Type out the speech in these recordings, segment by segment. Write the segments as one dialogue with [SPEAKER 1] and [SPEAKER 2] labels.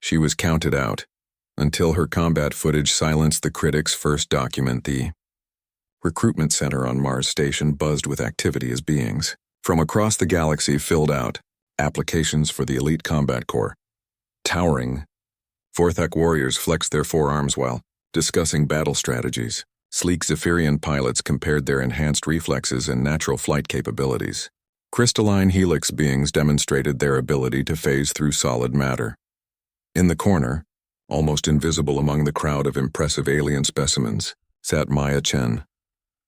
[SPEAKER 1] She was counted out, until her combat footage silenced the critics' first document. The recruitment center on Mars Station buzzed with activity as beings from across the galaxy filled out applications for the elite combat corps. Towering, Vorthak warriors flexed their forearms while discussing battle strategies. Sleek Zephyrian pilots compared their enhanced reflexes and natural flight capabilities. Crystalline helix beings demonstrated their ability to phase through solid matter. In the corner, almost invisible among the crowd of impressive alien specimens, sat Maya Chen.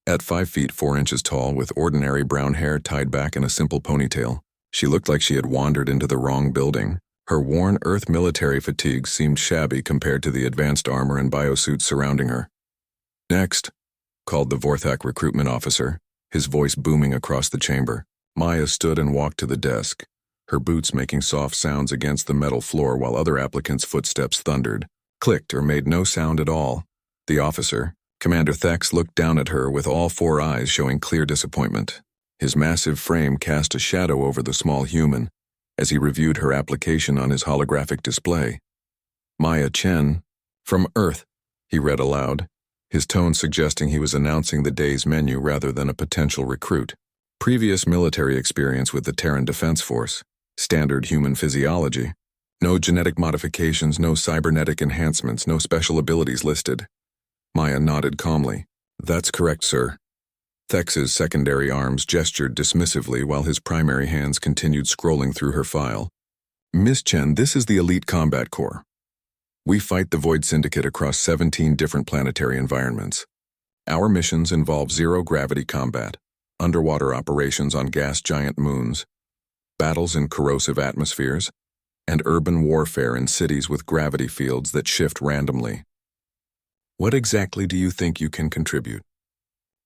[SPEAKER 1] At 5 feet 4 inches tall with ordinary brown hair tied back in a simple ponytail, she looked like she had wandered into the wrong building. Her worn Earth military fatigues seemed shabby compared to the advanced armor and biosuits surrounding her. "Next," called the Vorthak recruitment officer, his voice booming across the chamber. Maya stood and walked to the desk, her boots making soft sounds against the metal floor while other applicants' footsteps thundered, clicked, or made no sound at all. The officer, Commander Thex, looked down at her with all 4 eyes showing clear disappointment. His massive frame cast a shadow over the small human as he reviewed her application on his holographic display. "Maya Chen, from Earth," he read aloud, his tone suggesting he was announcing the day's menu rather than a potential recruit. Previous military experience with the Terran Defense Force, standard human physiology, no genetic modifications, no cybernetic enhancements, no special abilities listed. Maya nodded calmly. "That's correct, sir." Thex's secondary arms gestured dismissively while his primary hands continued scrolling through her file. "Miss Chen, this is the Elite Combat Corps. We fight the Void Syndicate across 17 different planetary environments. Our missions involve zero-gravity combat, underwater operations on gas giant moons, battles in corrosive atmospheres, and urban warfare in cities with gravity fields that shift randomly. What exactly do you think you can contribute?"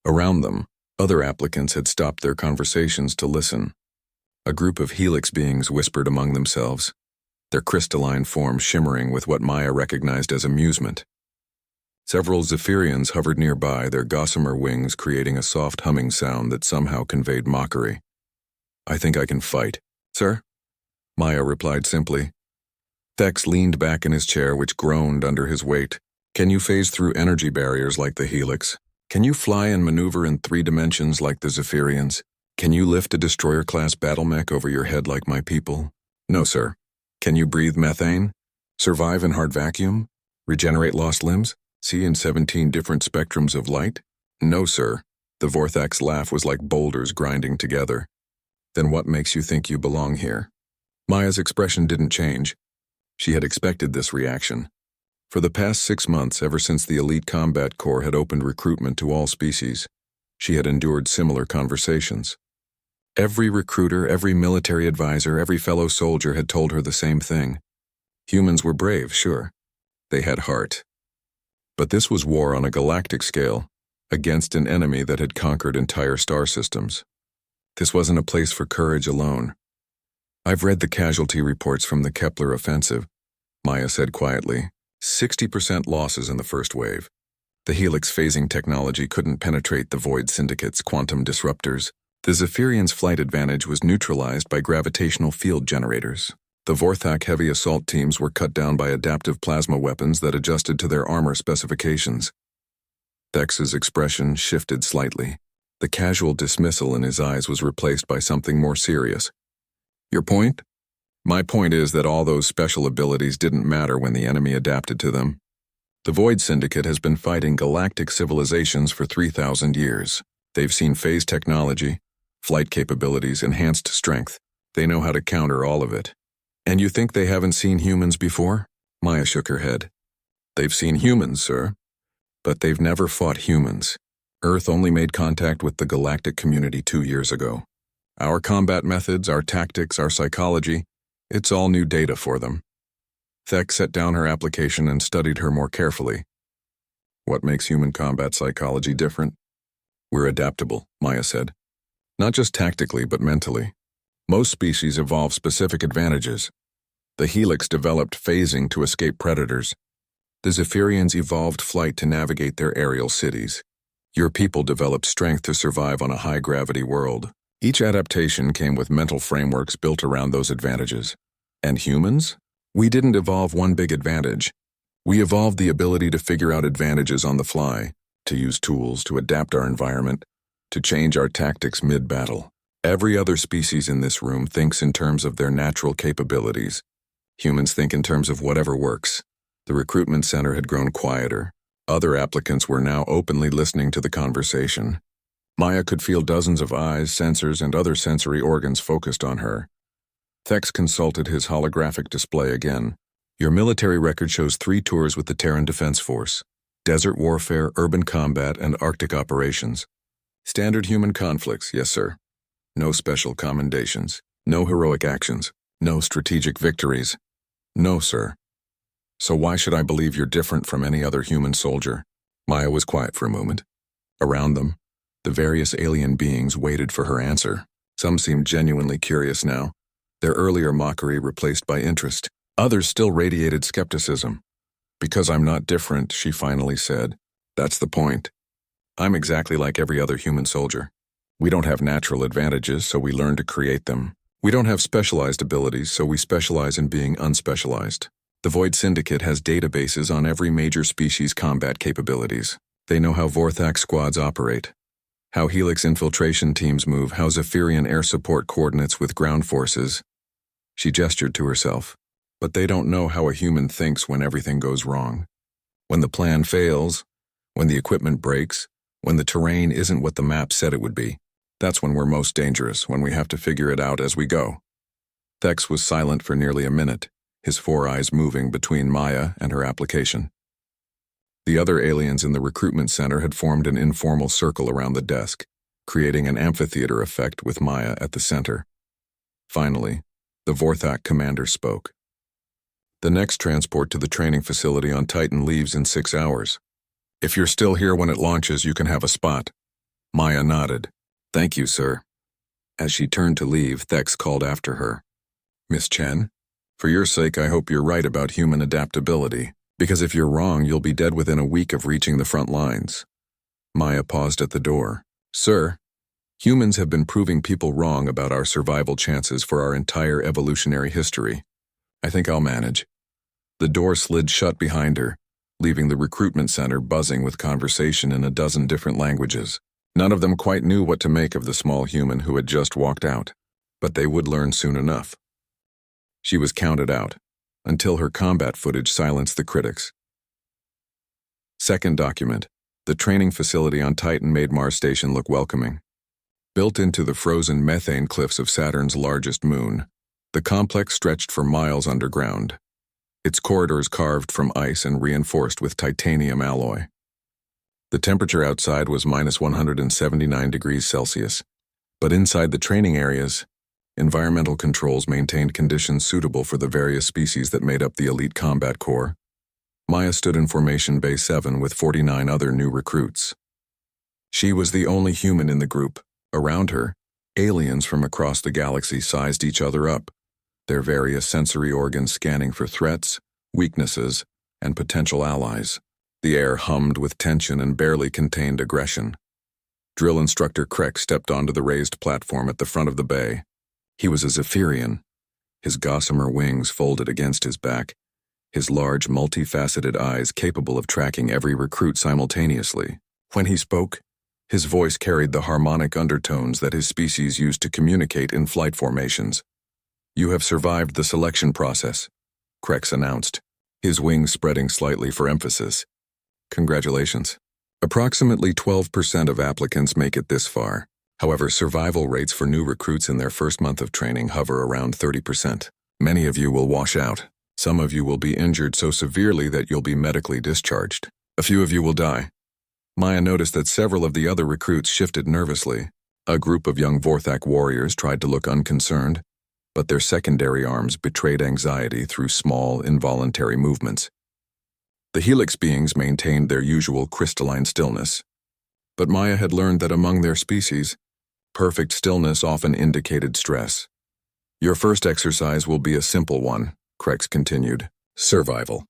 [SPEAKER 1] Around them, other applicants had stopped their conversations to listen. A group of helix beings whispered among themselves, their crystalline forms shimmering with what Maya recognized as amusement. Several Zephyrians hovered nearby, their gossamer wings creating a soft humming sound that somehow conveyed mockery. "I think I can fight, sir," Maya replied simply. Thex leaned back in his chair, which groaned under his weight. "Can you phase through energy barriers like the helix? Can you fly and maneuver in 3 dimensions like the Zephyrians? Can you lift a destroyer-class battle mech over your head like my people?" "No, sir." "Can you breathe methane? Survive in hard vacuum? Regenerate lost limbs? See in 17 different spectrums of light?" "No, sir." The Vorthak's laugh was like boulders grinding together. "Then what makes you think you belong here?" Maya's expression didn't change. She had expected this reaction. For the past 6 months, ever since the Elite Combat Corps had opened recruitment to all species, she had endured similar conversations. Every recruiter, every military advisor, every fellow soldier had told her the same thing. Humans were brave, sure. They had heart. But this was war on a galactic scale, against an enemy that had conquered entire star systems. This wasn't a place for courage alone. "I've read the casualty reports from the Kepler offensive," Maya said quietly. 60% losses in the first wave. The helix phasing technology couldn't penetrate the Void Syndicate's quantum disruptors. The Zephyrians' flight advantage was neutralized by gravitational field generators. The Vorthak heavy assault teams were cut down by adaptive plasma weapons that adjusted to their armor specifications. Thex's expression shifted slightly. The casual dismissal in his eyes was replaced by something more serious. "Your point?" "My point is that all those special abilities didn't matter when the enemy adapted to them. The Void Syndicate has been fighting galactic civilizations for 3,000 years. They've seen phase technology, flight capabilities, enhanced strength. They know how to counter all of it." "And you think they haven't seen humans before?" Maya shook her head. "They've seen humans, sir. But they've never fought humans. Earth only made contact with the galactic community 2 years ago. Our combat methods, our tactics, our psychology, it's all new data for them." Thex set down her application and studied her more carefully. "What makes human combat psychology different?" "We're adaptable," Maya said. "Not just tactically, but mentally. Most species evolve specific advantages. The helix developed phasing to escape predators. The Zephyrians evolved flight to navigate their aerial cities. Your people developed strength to survive on a high-gravity world. Each adaptation came with mental frameworks built around those advantages. And humans? We didn't evolve one big advantage. We evolved the ability to figure out advantages on the fly, to use tools, to adapt our environment, to change our tactics mid-battle. Every other species in this room thinks in terms of their natural capabilities. Humans think in terms of whatever works. The recruitment center had grown quieter. Other applicants were now openly listening to the conversation. Maya could feel dozens of eyes, sensors, and other sensory organs focused on her. Thex consulted his holographic display again. Your military record shows 3 tours with the Terran Defense Force. Desert warfare, urban combat, and Arctic operations. Standard human conflicts, yes sir. No special commendations. No heroic actions. No strategic victories. No, sir. So why should I believe you're different from any other human soldier? Maya was quiet for a moment. Around them, the various alien beings waited for her answer. Some seemed genuinely curious now, their earlier mockery replaced by interest. Others still radiated skepticism. Because I'm not different, she finally said. That's the point. I'm exactly like every other human soldier. We don't have natural advantages, so we learn to create them. We don't have specialized abilities, so we specialize in being unspecialized. The Void Syndicate has databases on every major species' combat capabilities. They know how Vorthak squads operate, how Helix infiltration teams move, how Zephyrian air support coordinates with ground forces. She gestured to herself. But they don't know how a human thinks when everything goes wrong. When the plan fails, when the equipment breaks, when the terrain isn't what the map said it would be. That's when we're most dangerous, when we have to figure it out as we go. Thex was silent for nearly a minute, his 4 eyes moving between Maya and her application. The other aliens in the recruitment center had formed an informal circle around the desk, creating an amphitheater effect with Maya at the center. Finally, the Vorthak commander spoke. The next transport to the training facility on Titan leaves in 6 hours. If you're still here when it launches, you can have a spot. Maya nodded. Thank you, sir. As she turned to leave, Thex called after her. Miss Chen, for your sake, I hope you're right about human adaptability, because if you're wrong, you'll be dead within a week of reaching the front lines. Maya paused at the door. Sir, humans have been proving people wrong about our survival chances for our entire evolutionary history. I think I'll manage. The door slid shut behind her, leaving the recruitment center buzzing with conversation in a dozen different languages. None of them quite knew what to make of the small human who had just walked out, but they would learn soon enough. She was counted out, until her combat footage silenced the critics. Second document. The training facility on Titan made Mars Station look welcoming. Built into the frozen methane cliffs of Saturn's largest moon, the complex stretched for miles underground, its corridors carved from ice and reinforced with titanium alloy. The temperature outside was minus 179 degrees Celsius, but inside the training areas, environmental controls maintained conditions suitable for the various species that made up the elite combat corps. Maya stood in Formation Bay 7 with 49 other new recruits. She was the only human in the group. Around her, aliens from across the galaxy sized each other up, their various sensory organs scanning for threats, weaknesses, and potential allies. The air hummed with tension and barely contained aggression. Drill Instructor Krek stepped onto the raised platform at the front of the bay. He was a Zephyrian, his gossamer wings folded against his back, his large, multifaceted eyes capable of tracking every recruit simultaneously. When he spoke, his voice carried the harmonic undertones that his species used to communicate in flight formations. You have survived the selection process, Krex announced, his wings spreading slightly for emphasis. Congratulations. Approximately 12% of applicants make it this far. However, survival rates for new recruits in their first month of training hover around 30%. Many of you will wash out. Some of you will be injured so severely that you'll be medically discharged. A few of you will die. Maya noticed that several of the other recruits shifted nervously. A group of young Vorthak warriors tried to look unconcerned, but their secondary arms betrayed anxiety through small, involuntary movements. The Helix beings maintained their usual crystalline stillness, but Maya had learned that among their species, perfect stillness often indicated stress. Your first exercise will be a simple one, Krex continued. Survival.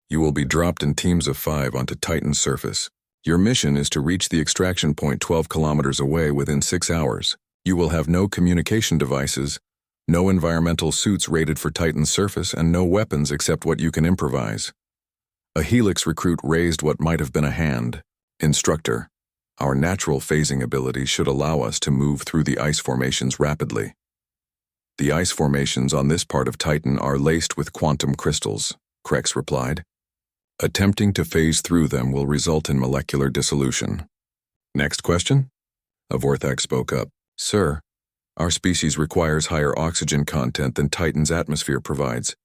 [SPEAKER 1] You will be dropped in teams of 5 onto Titan's surface. Your mission is to reach the extraction point 12 kilometers away within 6 hours. You will have no communication devices, No environmental suits rated for Titan's surface and no weapons except what you can improvise. A Helix recruit raised what might have been a hand. Instructor, our natural phasing ability should allow us to move through the ice formations rapidly. The ice formations on this part of Titan are laced with quantum crystals, Krex replied. Attempting to phase through them will result in molecular dissolution. Next question? A Vorthak spoke up. Sir, our species requires higher oxygen content than Titan's atmosphere provides.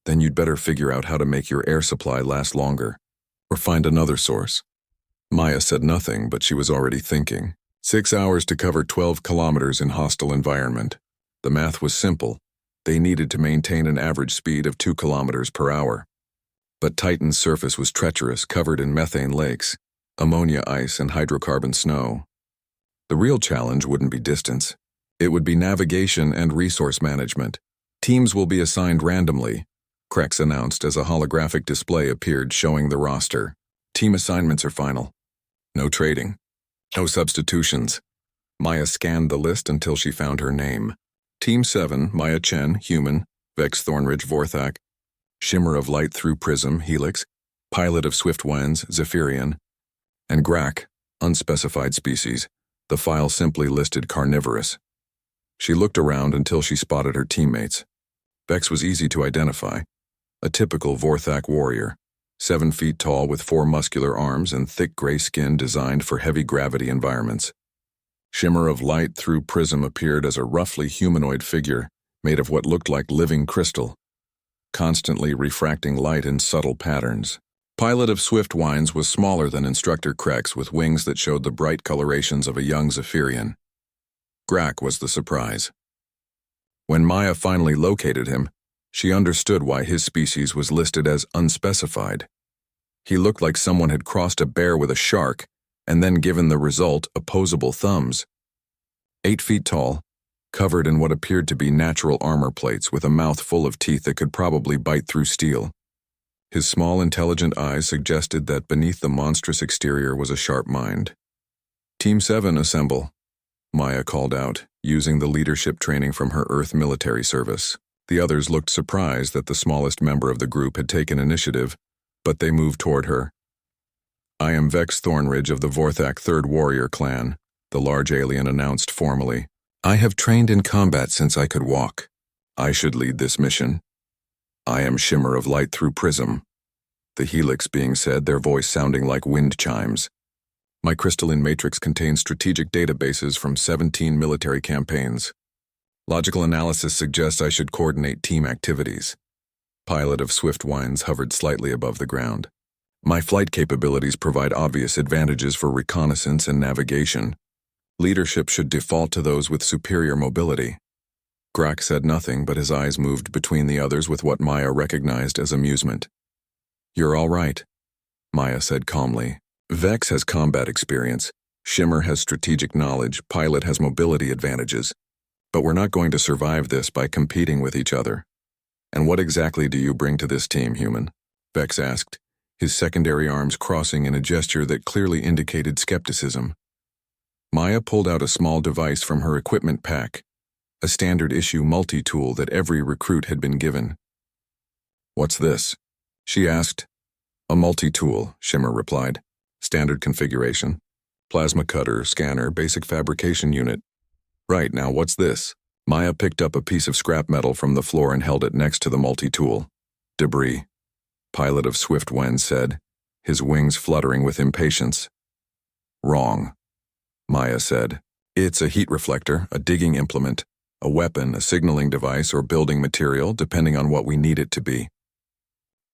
[SPEAKER 1] Then you'd better figure out how to make your air supply last longer, or find another source. Maya said nothing, but she was already thinking. 6 hours to cover 12 kilometers in hostile environment. The math was simple. They needed to maintain an average speed of 2 kilometers per hour. But Titan's surface was treacherous, covered in methane lakes, ammonia ice, and hydrocarbon snow. The real challenge wouldn't be distance. It would be navigation and resource management. Teams will be assigned randomly, Krex announced as a holographic display appeared showing the roster. Team assignments are final. No trading. No substitutions. Maya scanned the list until she found her name. Team 7, Maya Chen, Human, Vex Thornridge Vorthak, Shimmer of Light through Prism, Helix, Pilot of Swift Winds, Zephyrian, and Grak, unspecified species. The file simply listed carnivorous. She looked around until she spotted her teammates. Vex was easy to identify. A typical Vorthak warrior, 7 feet tall with 4 muscular arms and thick gray skin designed for heavy gravity environments. Shimmer of Light through Prism appeared as a roughly humanoid figure made of what looked like living crystal, constantly refracting light in subtle patterns. Pilot of Swift Winds was smaller than Instructor Krex with wings that showed the bright colorations of a young Zephyrian. Grak was the surprise. When Maya finally located him, she understood why his species was listed as unspecified. He looked like someone had crossed a bear with a shark and then given the result opposable thumbs. 8 feet tall, covered in what appeared to be natural armor plates with a mouth full of teeth that could probably bite through steel. His small, intelligent eyes suggested that beneath the monstrous exterior was a sharp mind. Team 7, assemble, Maya called out, using the leadership training from her Earth military service. The others looked surprised that the smallest member of the group had taken initiative, but they moved toward her. I am Vex Thornridge of the Vorthak 3rd Warrior Clan, the large alien announced formally. I have trained in combat since I could walk. I should lead this mission. I am Shimmer of Light through Prism. The Helix being said, their voice sounding like wind chimes. My crystalline matrix contains strategic databases from 17 military campaigns. Logical analysis suggests I should coordinate team activities. Pilot of Swift Winds hovered slightly above the ground. My flight capabilities provide obvious advantages for reconnaissance and navigation. Leadership should default to those with superior mobility. Grak said nothing, but his eyes moved between the others with what Maya recognized as amusement. You're all right, Maya said calmly. Vex has combat experience, Shimmer has strategic knowledge, Pilot has mobility advantages. But we're not going to survive this by competing with each other. And what exactly do you bring to this team, Human? Vex asked, his secondary arms crossing in a gesture that clearly indicated skepticism. Maya pulled out a small device from her equipment pack, a standard-issue multi-tool that every recruit had been given. What's this? She asked. A multi-tool, Shimmer replied. Standard configuration. Plasma cutter, scanner, basic fabrication unit. Right, now what's this? Maya picked up a piece of scrap metal from the floor and held it next to the multi-tool. Debris. Pilot of Swift Winds said, his wings fluttering with impatience. Wrong, Maya said. It's a heat reflector, a digging implement, a weapon, a signaling device, or building material, depending on what we need it to be.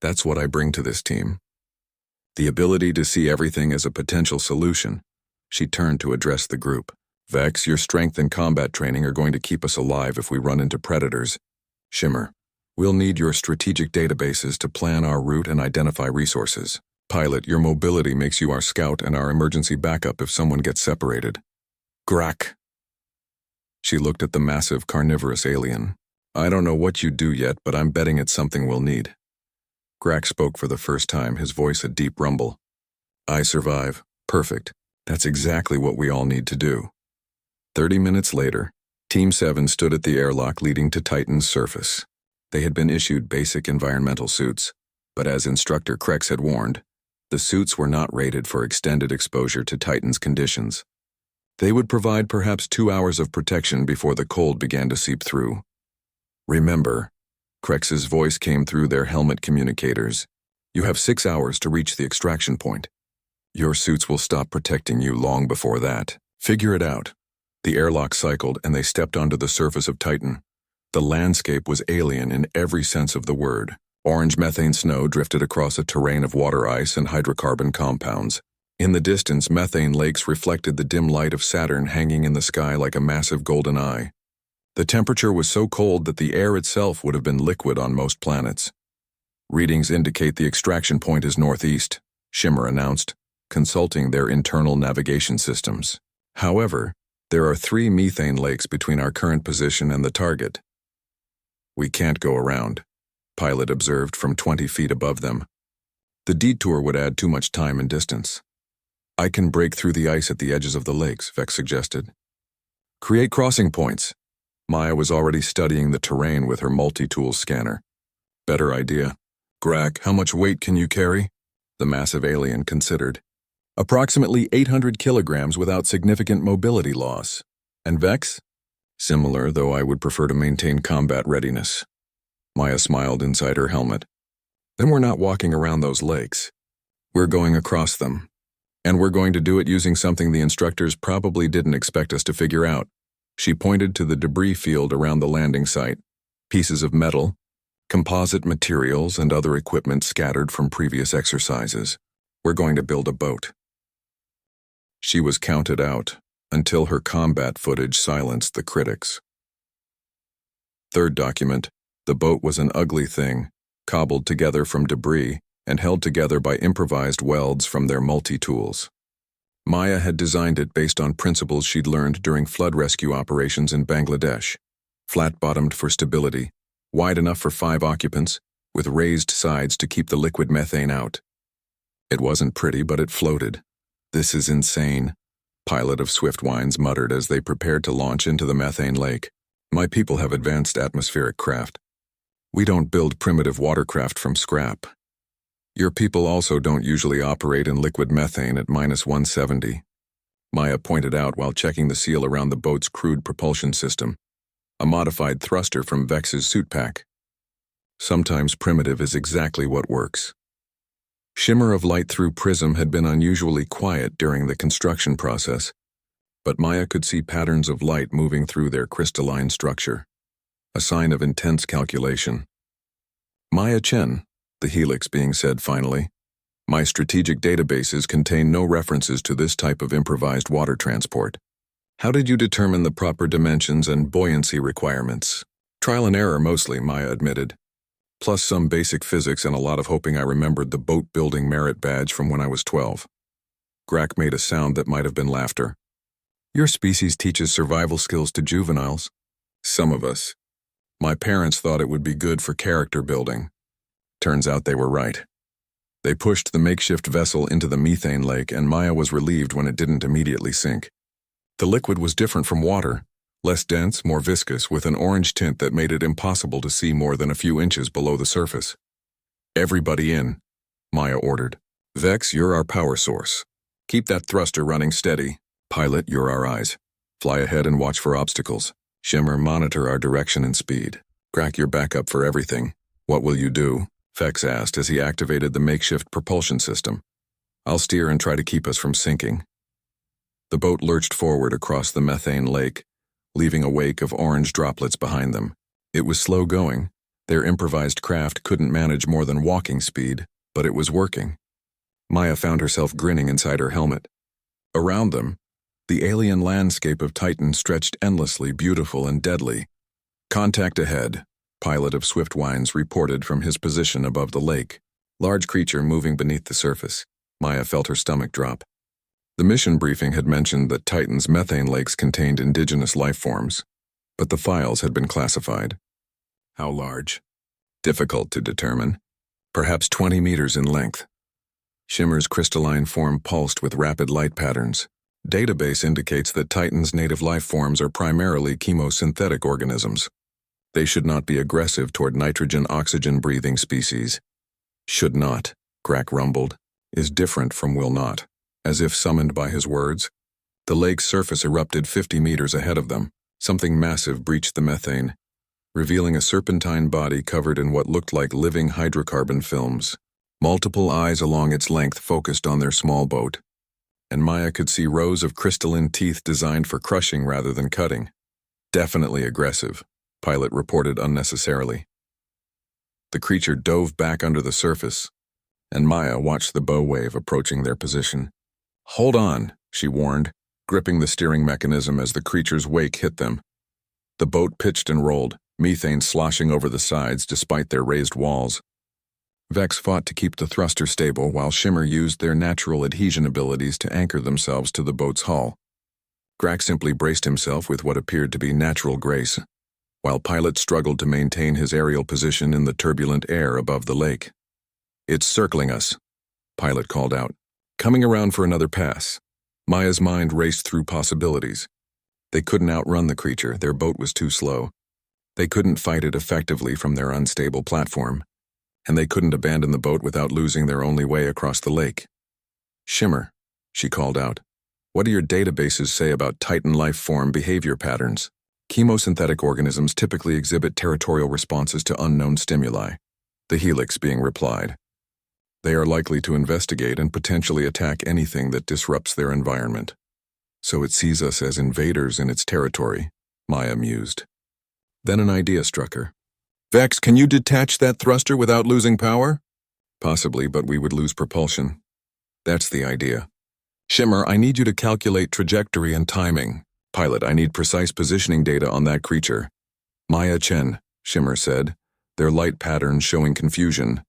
[SPEAKER 1] That's what I bring to this team. The ability to see everything as a potential solution. She turned to address the group. Vex, your strength and combat training are going to keep us alive if we run into predators. Shimmer, we'll need your strategic databases to plan our route and identify resources. Pilot, your mobility makes you our scout and our emergency backup if someone gets separated. Grak. She looked at the massive carnivorous alien. I don't know what you do yet, but I'm betting it's something we'll need. Grak spoke for the first time, his voice a deep rumble. I survive. Perfect. That's exactly what we all need to do. 30 minutes later, Team 7 stood at the airlock leading to Titan's surface. They had been issued basic environmental suits, but as Instructor Krex had warned, the suits were not rated for extended exposure to Titan's conditions. They would provide perhaps 2 hours of protection before the cold began to seep through. Remember, Krex's voice came through their helmet communicators. You have 6 hours to reach the extraction point. Your suits will stop protecting you long before that. Figure it out. The airlock cycled and they stepped onto the surface of Titan. The landscape was alien in every sense of the word. Orange methane snow drifted across a terrain of water ice and hydrocarbon compounds. In the distance, methane lakes reflected the dim light of Saturn hanging in the sky like a massive golden eye. The temperature was so cold that the air itself would have been liquid on most planets. Readings indicate the extraction point is northeast, Shimmer announced, consulting their internal navigation systems. However, there are 3 methane lakes between our current position and the target. We can't go around, Pilot observed from 20 feet above them. The detour would add too much time and distance. I can break through the ice at the edges of the lakes, Vex suggested. Create crossing points. Maya was already studying the terrain with her multi-tool scanner. Better idea. Grak, how much weight can you carry? The massive alien considered. Approximately 800 kilograms without significant mobility loss. And Vex? Similar, though I would prefer to maintain combat readiness. Maya smiled inside her helmet. Then we're not walking around those lakes. We're going across them. And we're going to do it using something the instructors probably didn't expect us to figure out. She pointed to the debris field around the landing site. Pieces of metal, composite materials, and other equipment scattered from previous exercises. We're going to build a boat. She was counted out until her combat footage silenced the critics. Third document, the boat was an ugly thing, cobbled together from debris and held together by improvised welds from their multi-tools. Maya had designed it based on principles she'd learned during flood rescue operations in Bangladesh. Flat-bottomed for stability, wide enough for 5 occupants, with raised sides to keep the liquid methane out. It wasn't pretty, but it floated. This is insane, Pilot of Swiftwines muttered as they prepared to launch into the methane lake. My people have advanced atmospheric craft. We don't build primitive watercraft from scrap. Your people also don't usually operate in liquid methane at -170. Maya pointed out while checking the seal around the boat's crude propulsion system, a modified thruster from Vex's suit pack. Sometimes primitive is exactly what works. Shimmer of light through prism had been unusually quiet during the construction process, but Maya could see patterns of light moving through their crystalline structure, a sign of intense calculation. Maya Chen, the helix being said finally, my strategic databases contain no references to this type of improvised water transport. How did you determine the proper dimensions and buoyancy requirements? Trial and error mostly, Maya admitted. Plus some basic physics and a lot of hoping I remembered the boat-building merit badge from when I was 12. Grak made a sound that might have been laughter. Your species teaches survival skills to juveniles. Some of us. My parents thought it would be good for character building. Turns out they were right. They pushed the makeshift vessel into the methane lake and Maya was relieved when it didn't immediately sink. The liquid was different from water. Less dense, more viscous, with an orange tint that made it impossible to see more than a few inches below the surface. Everybody in, Maya ordered. Vex, you're our power source. Keep that thruster running steady. Pilot, you're our eyes. Fly ahead and watch for obstacles. Shimmer, monitor our direction and speed. Crack your backup for everything. What will you do? Vex asked as he activated the makeshift propulsion system. I'll steer and try to keep us from sinking. The boat lurched forward across the methane lake, leaving a wake of orange droplets behind them. It was slow going. Their improvised craft couldn't manage more than walking speed, but it was working. Maya found herself grinning inside her helmet. Around them, the alien landscape of Titan stretched endlessly, beautiful and deadly. Contact ahead, Pilot of Swiftwines reported from his position above the lake. Large creature moving beneath the surface. Maya felt her stomach drop. The mission briefing had mentioned that Titan's methane lakes contained indigenous life forms, but the files had been classified. How large? Difficult to determine. Perhaps 20 meters in length. Shimmer's crystalline form pulsed with rapid light patterns. Database indicates that Titan's native life forms are primarily chemosynthetic organisms. They should not be aggressive toward nitrogen-oxygen-breathing species. Should not, Grack rumbled, is different from will not. As if summoned by his words, the lake's surface erupted 50 meters ahead of them. Something massive breached the methane, revealing a serpentine body covered in what looked like living hydrocarbon films. Multiple eyes along its length focused on their small boat, and Maya could see rows of crystalline teeth designed for crushing rather than cutting. Definitely aggressive, Pilot reported unnecessarily. The creature dove back under the surface, and Maya watched the bow wave approaching their position. "Hold on," she warned, gripping the steering mechanism as the creature's wake hit them. The boat pitched and rolled, methane sloshing over the sides despite their raised walls. Vex fought to keep the thruster stable while Shimmer used their natural adhesion abilities to anchor themselves to the boat's hull. Grack simply braced himself with what appeared to be natural grace, while Pilot struggled to maintain his aerial position in the turbulent air above the lake. "It's circling us," Pilot called out, coming around for another pass. Maya's mind raced through possibilities. They couldn't outrun the creature, their boat was too slow. They couldn't fight it effectively from their unstable platform, and they couldn't abandon the boat without losing their only way across the lake. "Shimmer," she called out, "what do your databases say about Titan life form behavior patterns?" Chemosynthetic organisms typically exhibit territorial responses to unknown stimuli, the helix being replied. They are likely to investigate and potentially attack anything that disrupts their environment. So it sees us as invaders in its territory, Maya mused. Then an idea struck her. "Vex, can you detach that thruster without losing power?" "Possibly, but we would lose propulsion. That's the idea." "Shimmer, I need you to calculate trajectory and timing. Pilot, I need precise positioning data on that creature." "Maya Chen," Shimmer said, their light patterns showing confusion.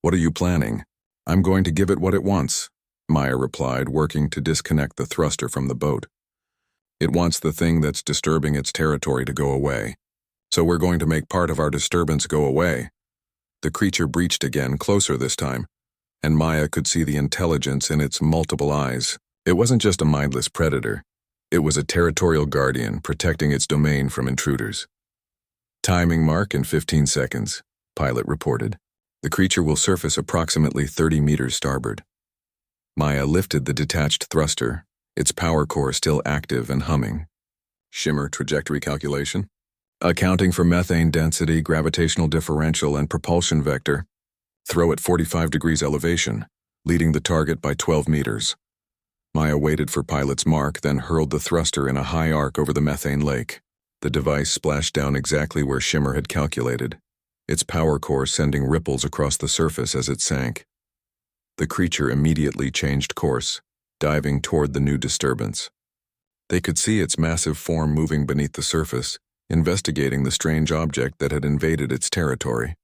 [SPEAKER 1] "What are you planning?" "I'm going to give it what it wants," Maya replied, working to disconnect the thruster from the boat. "It wants the thing that's disturbing its territory to go away. So we're going to make part of our disturbance go away." The creature breached again, closer this time, and Maya could see the intelligence in its multiple eyes. It wasn't just a mindless predator. It was a territorial guardian protecting its domain from intruders. "Timing mark in 15 seconds, Pilot reported. "The creature will surface approximately 30 meters starboard." Maya lifted the detached thruster, its power core still active and humming. "Shimmer trajectory calculation? Accounting for methane density, gravitational differential, and propulsion vector. Throw at 45 degrees elevation, leading the target by 12 meters. Maya waited for Pilot's mark, then hurled the thruster in a high arc over the methane lake. The device splashed down exactly where Shimmer had calculated, its power core sending ripples across the surface as it sank. The creature immediately changed course, diving toward the new disturbance. They could see its massive form moving beneath the surface, investigating the strange object that had invaded its territory.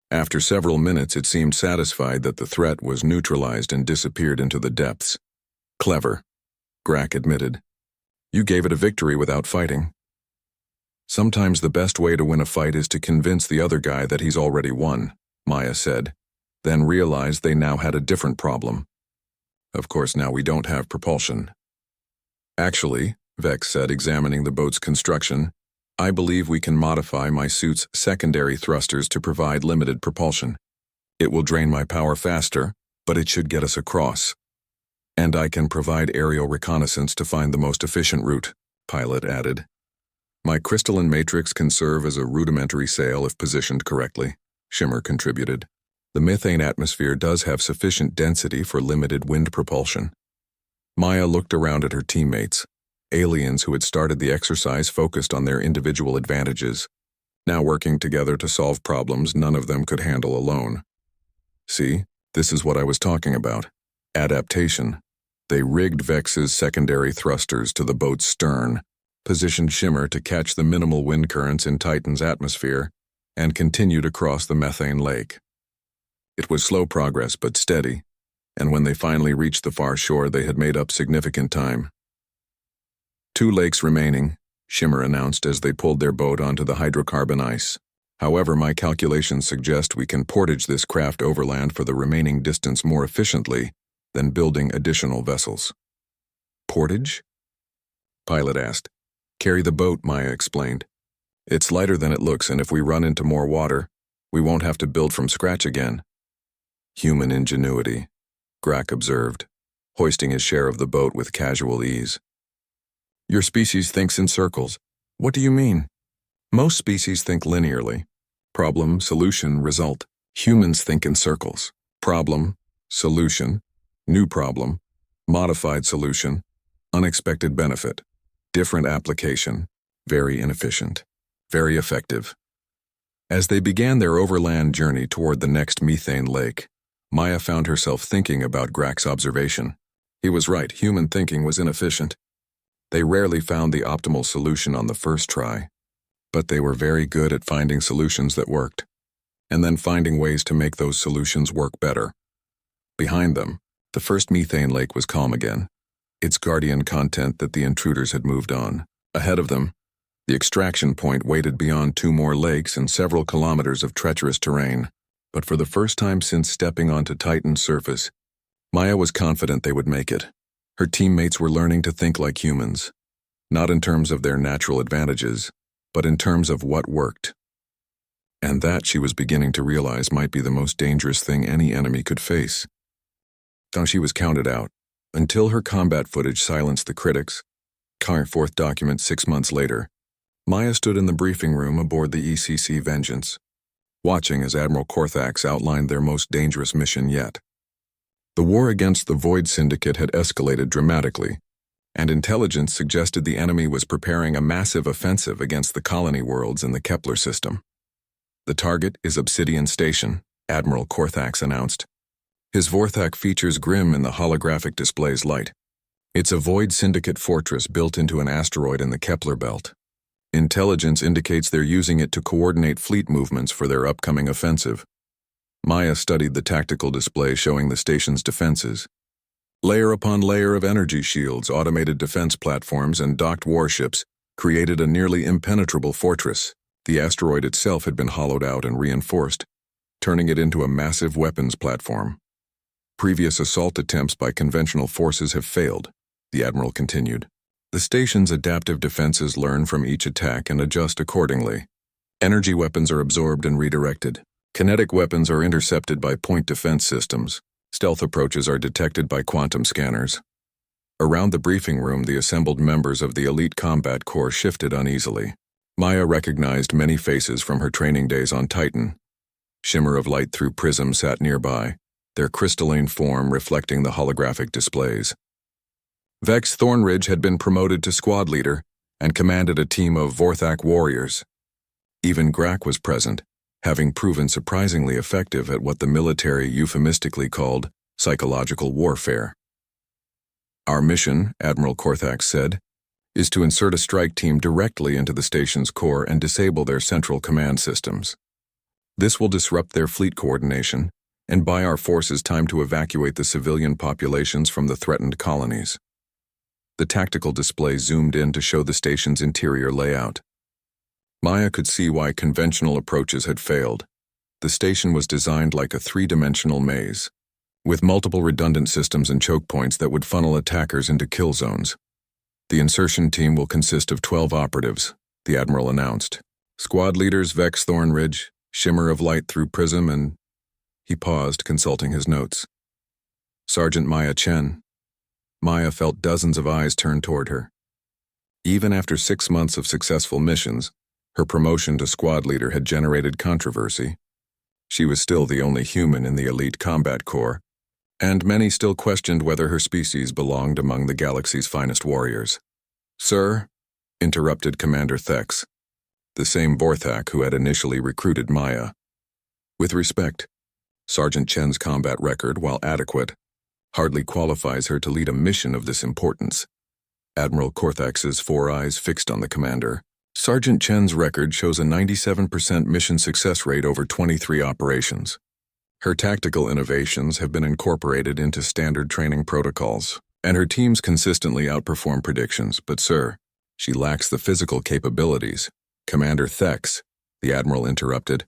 [SPEAKER 1] After several minutes, it seemed satisfied that the threat was neutralized and disappeared into the depths. "Clever," Grack admitted. "You gave it a victory without fighting." "Sometimes the best way to win a fight is to convince the other guy that he's already won," Maya said, then realized they now had a different problem. "Of course, now we don't have propulsion." "Actually," Vex said, examining the boat's construction, "I believe we can modify my suit's secondary thrusters to provide limited propulsion. It will drain my power faster, but it should get us across. And I can provide aerial reconnaissance to find the most efficient route," Pilot added. "My crystalline matrix can serve as a rudimentary sail if positioned correctly," Shimmer contributed. "The methane atmosphere does have sufficient density for limited wind propulsion." Maya looked around at her teammates, aliens who had started the exercise focused on their individual advantages, now working together to solve problems none of them could handle alone. "See, this is what I was talking about. Adaptation." They rigged Vex's secondary thrusters to the boat's stern, positioned Shimmer to catch the minimal wind currents in Titan's atmosphere, and continued across the methane lake. It was slow progress but steady, and when they finally reached the far shore, they had made up significant time. "2 lakes remaining," Shimmer announced as they pulled their boat onto the hydrocarbon ice. "However, my calculations suggest we can portage this craft overland for the remaining distance more efficiently than building additional vessels." Portage? Pilot asked. Carry the boat, Maya explained. It's lighter than it looks, and if we run into more water, we won't have to build from scratch again. Human ingenuity, Grak observed, hoisting his share of the boat with casual ease. Your species thinks in circles. What do you mean? Most species think linearly. Problem, solution, result. Humans think in circles. Problem, solution, new problem, modified solution, unexpected benefit, different application, very inefficient, very effective. As they began their overland journey toward the next methane lake, Maya found herself thinking about Grak's observation. He was right, human thinking was inefficient. They rarely found the optimal solution on the first try, but they were very good at finding solutions that worked, and then finding ways to make those solutions work better. Behind them, the first methane lake was calm again, its guardian content that the intruders had moved on. Ahead of them, the extraction point waited beyond 2 more lakes and several kilometers of treacherous terrain. But for the first time since stepping onto Titan's surface, Maya was confident they would make it. Her teammates were learning to think like humans, not in terms of their natural advantages, but in terms of what worked. And that, she was beginning to realize, might be the most dangerous thing any enemy could face. Now she was counted out, until her combat footage silenced the critics. Fourth document 6 months later, Maya stood in the briefing room aboard the ECC Vengeance, watching as Admiral Korthax outlined their most dangerous mission yet. The war against the Void Syndicate had escalated dramatically, and intelligence suggested the enemy was preparing a massive offensive against the colony worlds in the Kepler system. The target is Obsidian Station, Admiral Korthax announced. His Vorthak features grim in the holographic display's light. It's a Void Syndicate fortress built into an asteroid in the Kepler belt. Intelligence indicates they're using it to coordinate fleet movements for their upcoming offensive. Maya studied the tactical display showing the station's defenses. Layer upon layer of energy shields, automated defense platforms, and docked warships created a nearly impenetrable fortress. The asteroid itself had been hollowed out and reinforced, turning it into a massive weapons platform. Previous assault attempts by conventional forces have failed, the Admiral continued. The station's adaptive defenses learn from each attack and adjust accordingly. Energy weapons are absorbed and redirected. Kinetic weapons are intercepted by point defense systems. Stealth approaches are detected by quantum scanners. Around the briefing room, the assembled members of the Elite Combat Corps shifted uneasily. Maya recognized many faces from her training days on Titan. Shimmer of light through prism sat nearby, their crystalline form reflecting the holographic displays. Vex Thornridge had been promoted to squad leader and commanded a team of Vorthak warriors. Even Grak was present, having proven surprisingly effective at what the military euphemistically called psychological warfare. Our mission, Admiral Korthax said, is to insert a strike team directly into the station's core and disable their central command systems. This will disrupt their fleet coordination and buy our forces time to evacuate the civilian populations from the threatened colonies. The tactical display zoomed in to show the station's interior layout. Maya could see why conventional approaches had failed. The station was designed like a 3-dimensional maze, with multiple redundant systems and choke points that would funnel attackers into kill zones. The insertion team will consist of 12 operatives, the Admiral announced. Squad leaders Vex Thornridge, Shimmer of light through prism, and... He paused, consulting his notes. Sergeant Maya Chen. Maya felt dozens of eyes turn toward her. Even after 6 months of successful missions, her promotion to squad leader had generated controversy. She was still the only human in the Elite Combat Corps, and many still questioned whether her species belonged among the galaxy's finest warriors. Sir, interrupted Commander Thex, the same Vorthak who had initially recruited Maya. With respect, Sergeant Chen's combat record, while adequate, hardly qualifies her to lead a mission of this importance. Admiral Korthax's 4 eyes fixed on the commander. Sergeant Chen's record shows a 97% mission success rate over 23 operations. Her tactical innovations have been incorporated into standard training protocols, and her teams consistently outperform predictions, but sir, she lacks the physical capabilities. Commander Thex, the Admiral interrupted,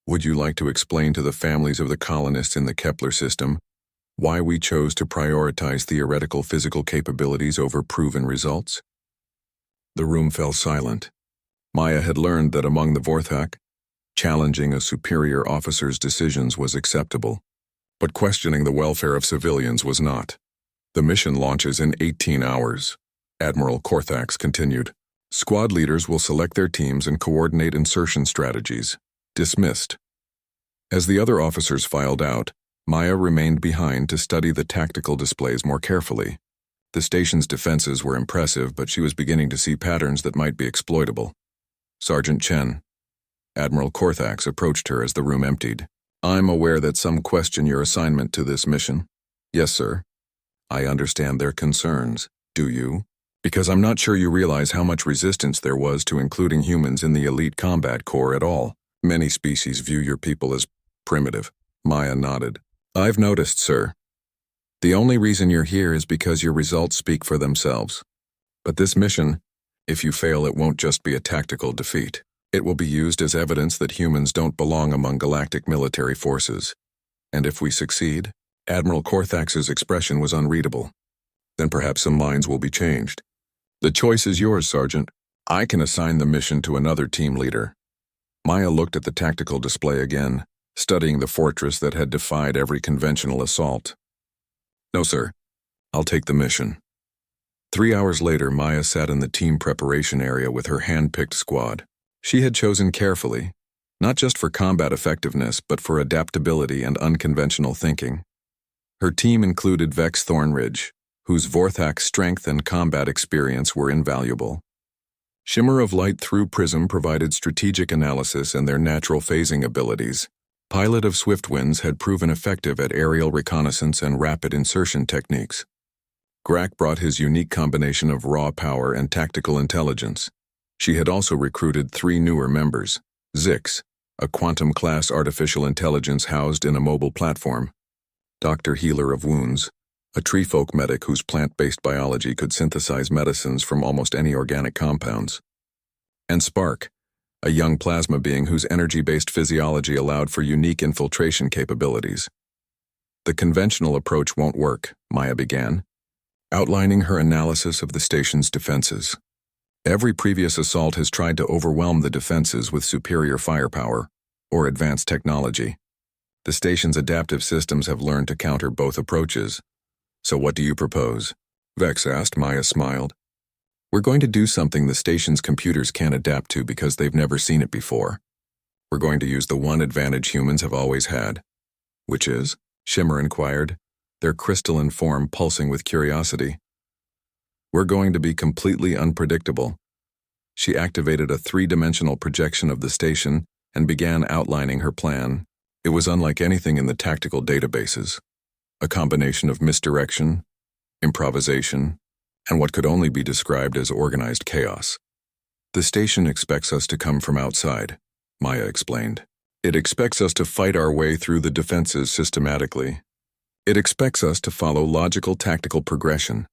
[SPEAKER 1] would you like to explain to the families of the colonists in the Kepler system Why we chose to prioritize theoretical physical capabilities over proven results? The room fell silent. Maya had learned that among the Vorthak, challenging a superior officer's decisions was acceptable, but questioning the welfare of civilians was not. The mission launches in 18 hours. Admiral Korthax continued. Squad leaders will select their teams and coordinate insertion strategies. Dismissed. As the other officers filed out, Maya remained behind to study the tactical displays more carefully. The station's defenses were impressive, but she was beginning to see patterns that might be exploitable. Sergeant Chen. Admiral Korthax approached her as the room emptied. I'm aware that some question your assignment to this mission. Yes, sir. I understand their concerns. Do you? Because I'm not sure you realize how much resistance there was to including humans in the elite combat corps at all. Many species view your people as primitive. Maya nodded. I've noticed, sir. The only reason you're here is because your results speak for themselves. But this mission, if you fail, it won't just be a tactical defeat. It will be used as evidence that humans don't belong among galactic military forces. And if we succeed, Admiral Korthax's expression was unreadable. Then perhaps some minds will be changed. The choice is yours, Sergeant. I can assign the mission to another team leader. Maya looked at the tactical display again, studying the fortress that had defied every conventional assault. No, sir. I'll take the mission. 3 hours later, Maya sat in the team preparation area with her hand-picked squad. She had chosen carefully, not just for combat effectiveness, but for adaptability and unconventional thinking. Her team included Vex Thornridge, whose Vorthak strength and combat experience were invaluable. Shimmer of Light through Prism provided strategic analysis and their natural phasing abilities. Pilot of Swiftwinds had proven effective at aerial reconnaissance and rapid insertion techniques. Grak brought his unique combination of raw power and tactical intelligence. She had also recruited 3 newer members. Zix, a quantum-class artificial intelligence housed in a mobile platform. Dr. Healer of Wounds, a treefolk medic whose plant-based biology could synthesize medicines from almost any organic compounds. And Spark, a young plasma being whose energy-based physiology allowed for unique infiltration capabilities. The conventional approach won't work, Maya began, outlining her analysis of the station's defenses. Every previous assault has tried to overwhelm the defenses with superior firepower or advanced technology. The station's adaptive systems have learned to counter both approaches. So what do you propose? Vex asked. Maya smiled. We're going to do something the station's computers can't adapt to because they've never seen it before. We're going to use the one advantage humans have always had. Which is? Shimmer inquired, their crystalline form pulsing with curiosity. We're going to be completely unpredictable. She activated a 3-dimensional projection of the station and began outlining her plan. It was unlike anything in the tactical databases. A combination of misdirection, improvisation, and what could only be described as organized chaos. The station expects us to come from outside, Maya explained. It expects us to fight our way through the defenses systematically. It expects us to follow logical tactical progression.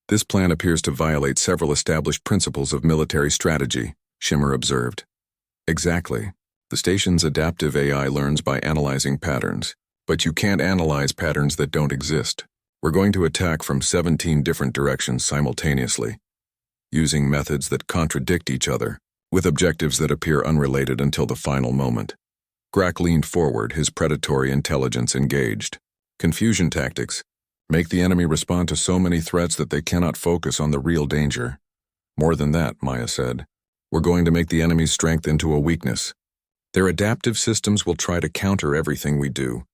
[SPEAKER 1] This plan appears to violate several established principles of military strategy, Shimmer observed. Exactly. The station's adaptive AI learns by analyzing patterns, but you can't analyze patterns that don't exist. We're going to attack from 17 different directions simultaneously, using methods that contradict each other, with objectives that appear unrelated until the final moment. Grak leaned forward, his predatory intelligence engaged. Confusion tactics make the enemy respond to so many threats that they cannot focus on the real danger. More than that, Maya said, we're going to make the enemy's strength into a weakness. Their adaptive systems will try to counter everything we do.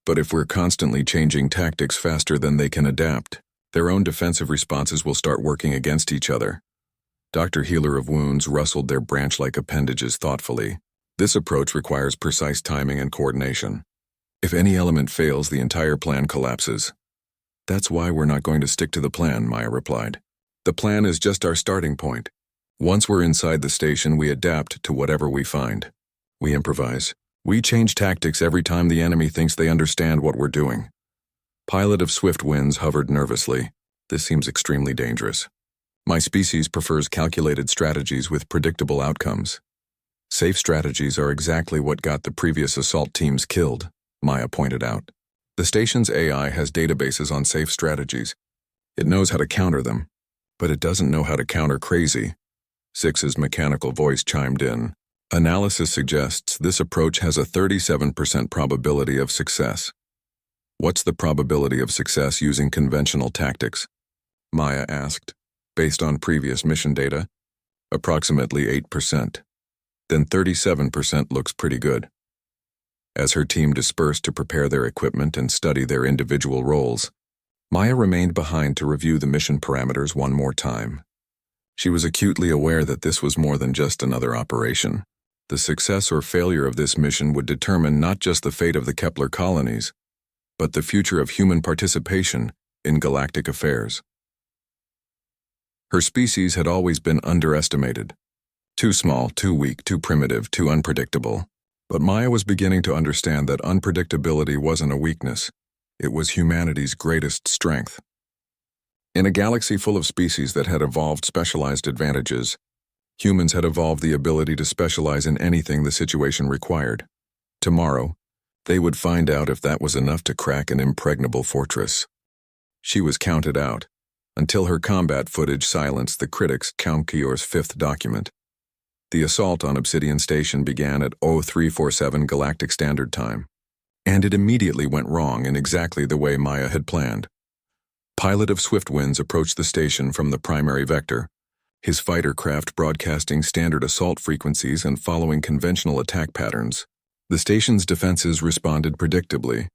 [SPEAKER 1] But if we're constantly changing tactics faster than they can adapt, their own defensive responses will start working against each other. Dr. Healer of Wounds rustled their branch-like appendages thoughtfully. This approach requires precise timing and coordination. If any element fails, the entire plan collapses. That's why we're not going to stick to the plan, Maya replied. The plan is just our starting point. Once we're inside the station, we adapt to whatever we find. We improvise. We change tactics every time the enemy thinks they understand what we're doing. Pilot of Swiftwinds hovered nervously. This seems extremely dangerous. My species prefers calculated strategies with predictable outcomes. Safe strategies are exactly what got the previous assault teams killed, Maya pointed out. The station's AI has databases on safe strategies. It knows how to counter them, but it doesn't know how to counter crazy. Six's mechanical voice chimed in. Analysis suggests this approach has a 37% probability of success. What's the probability of success using conventional tactics? Maya asked. Based on previous mission data, approximately 8%. Then 37% looks pretty good. As her team dispersed to prepare their equipment and study their individual roles, Maya remained behind to review the mission parameters one more time. She was acutely aware that this was more than just another operation. The success or failure of this mission would determine not just the fate of the Kepler colonies, but the future of human participation in galactic affairs. Her species had always been underestimated. Too small, too weak, too primitive, too unpredictable. But Maya was beginning to understand that unpredictability wasn't a weakness. It was humanity's greatest strength. In a galaxy full of species that had evolved specialized advantages, humans had evolved the ability to specialize in anything the situation required. Tomorrow, they would find out if that was enough to crack an impregnable fortress. She was counted out, until her combat footage silenced the critics' Kaumkior's fifth document. The assault on Obsidian Station began at 0347 Galactic Standard Time, and it immediately went wrong in exactly the way Maya had planned. Pilot of Swiftwinds approached the station from the primary vector, his fighter craft broadcasting standard assault frequencies and following conventional attack patterns. The station's defenses responded predictably,